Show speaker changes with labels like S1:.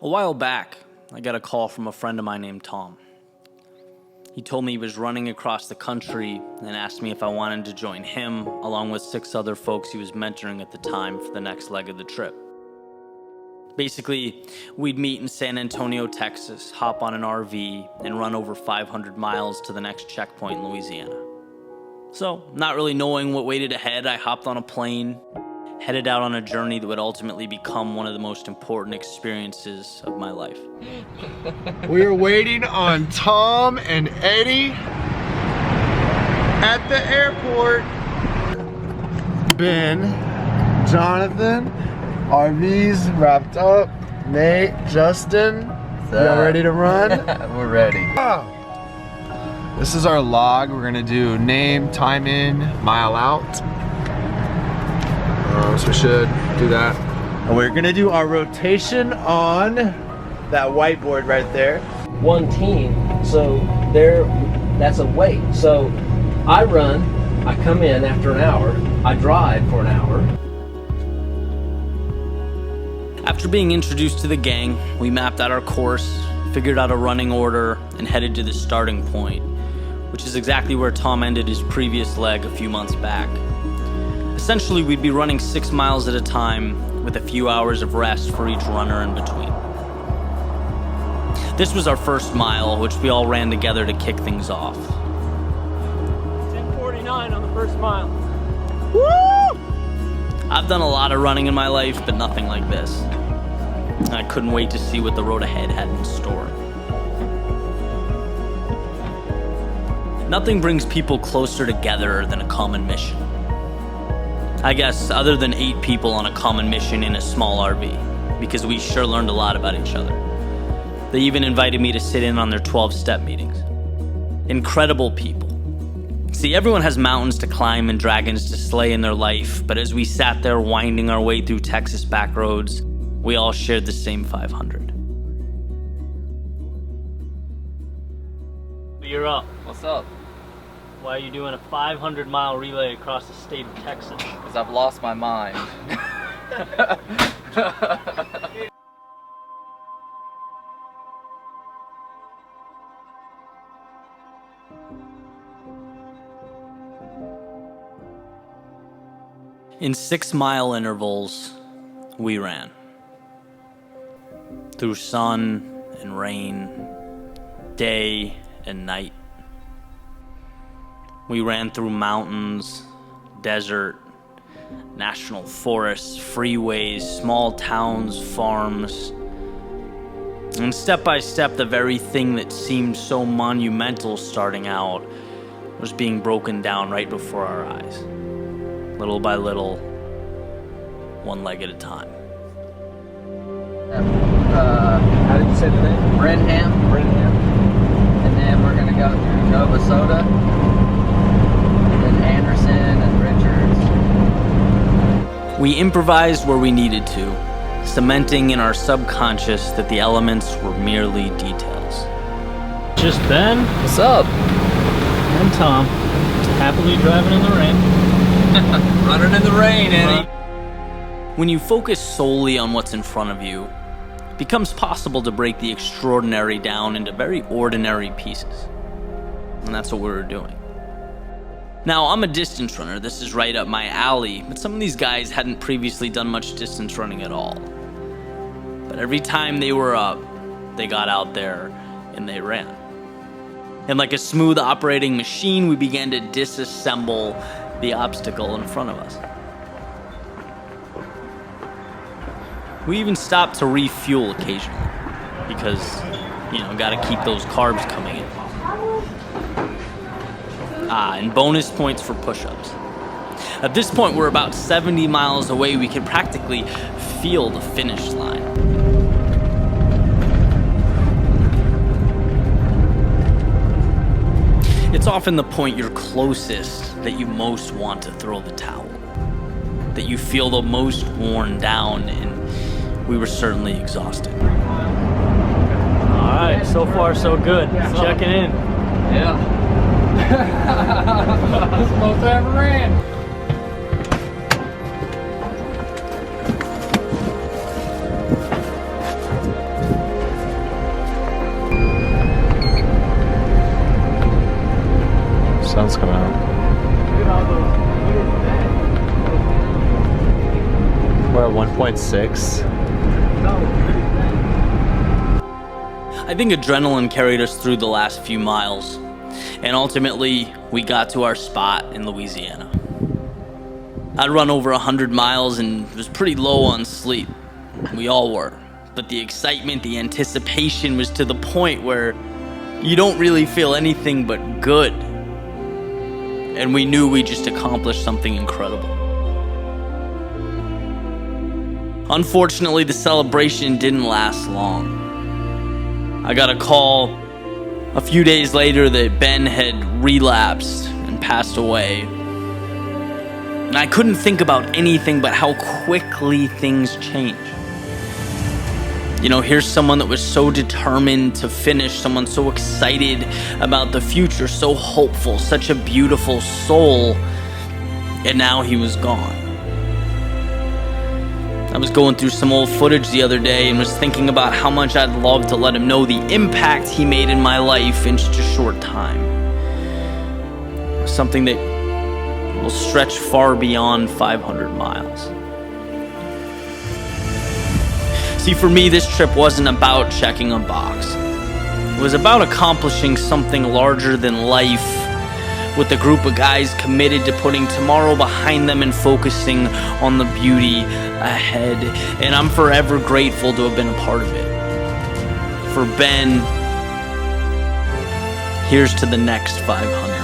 S1: A while back, I got a call from a friend of mine named Tom. He told me he was running across the country and asked me if I wanted to join him, along with 6 other folks he was mentoring at the time for the next leg of the trip. Basically, we'd meet in San Antonio, Texas, hop on an RV, and run over 500 miles to the next checkpoint in Louisiana. So, not really knowing what waited ahead, I hopped on a plane, headed out on a journey that would ultimately become one of the most important experiences of my life.
S2: We are waiting on Tom and Eddie at the airport. Ben, Jonathan, RV's wrapped up. Nate, Justin, y'all ready to run?
S3: We're ready.
S2: This is our log. We're gonna do name, time in, mile out. So we should do that. And we're gonna do our rotation on that whiteboard right there.
S3: One team, so that's a weight. So I run, I come in after an hour, I drive for an hour.
S1: After being introduced to the gang, we mapped out our course, figured out a running order, and headed to the starting point, which is exactly where Tom ended his previous leg a few months back. Essentially, we'd be running 6 miles at a time with a few hours of rest for each runner in between. This was our first mile, which we all ran together to kick things off.
S3: 10:49 on the first mile.
S1: Woo! I've done a lot of running in my life, but nothing like this. I couldn't wait to see what the road ahead had in store. Nothing brings people closer together than a common mission. I guess, other than 8 people on a common mission in a small RV, because we sure learned a lot about each other. They even invited me to sit in on their 12-step meetings. Incredible people. See, everyone has mountains to climb and dragons to slay in their life, but as we sat there winding our way through Texas back roads, we all shared the same 500.
S4: You're up.
S3: What's up?
S4: Why are you doing a 500-mile relay across the state of Texas?
S3: Because I've lost my mind.
S1: In 6-mile intervals, we ran. Through sun and rain, day and night. We ran through mountains, desert, national forests, freeways, small towns, farms. And step by step, the very thing that seemed so monumental starting out was being broken down right before our eyes. Little by little, one leg at a time.
S3: How did you say the name? Brenham. And then we're gonna go through Nova Soda, and then Anderson and Richards.
S1: We improvised where we needed to, cementing in our subconscious that the elements were merely details.
S4: Just Ben
S3: What's up?
S4: and Tom, happily driving in the rain.
S3: Running in the rain, Eddie.
S1: When you focus solely on what's in front of you, it becomes possible to break the extraordinary down into very ordinary pieces. And that's what we were doing. Now, I'm a distance runner. This is right up my alley, but some of these guys hadn't previously done much distance running at all. But every time they were up, they got out there and they ran. And like a smooth operating machine, we began to disassemble the obstacle in front of us. We even stopped to refuel occasionally because, gotta keep those carbs coming in. And bonus points for push-ups. At this point, we're about 70 miles away. We can practically feel the finish line. It's often the point you're closest that you most want to throw the towel, that you feel the most worn down, and we were certainly exhausted.
S4: All right, so far so good. Checking in.
S3: Yeah. This is the most I ever ran.
S2: We're at 1.6.
S1: I think adrenaline carried us through the last few miles, and ultimately we got to our spot in Louisiana. I'd run over 100 miles and was pretty low on sleep. We all were. But the excitement, the anticipation was to the point where you don't really feel anything but good. And we knew we just accomplished something incredible. Unfortunately, the celebration didn't last long. I got a call a few days later that Ben had relapsed and passed away. And I couldn't think about anything but how quickly things change. You know, here's someone that was so determined to finish, someone so excited about the future, so hopeful, such a beautiful soul, and now he was gone. I was going through some old footage the other day and was thinking about how much I'd love to let him know the impact he made in my life in such a short time. Something that will stretch far beyond 500 miles. See, for me, this trip wasn't about checking a box. It was about accomplishing something larger than life with a group of guys committed to putting tomorrow behind them and focusing on the beauty ahead. And I'm forever grateful to have been a part of it. For Ben, here's to the next 500.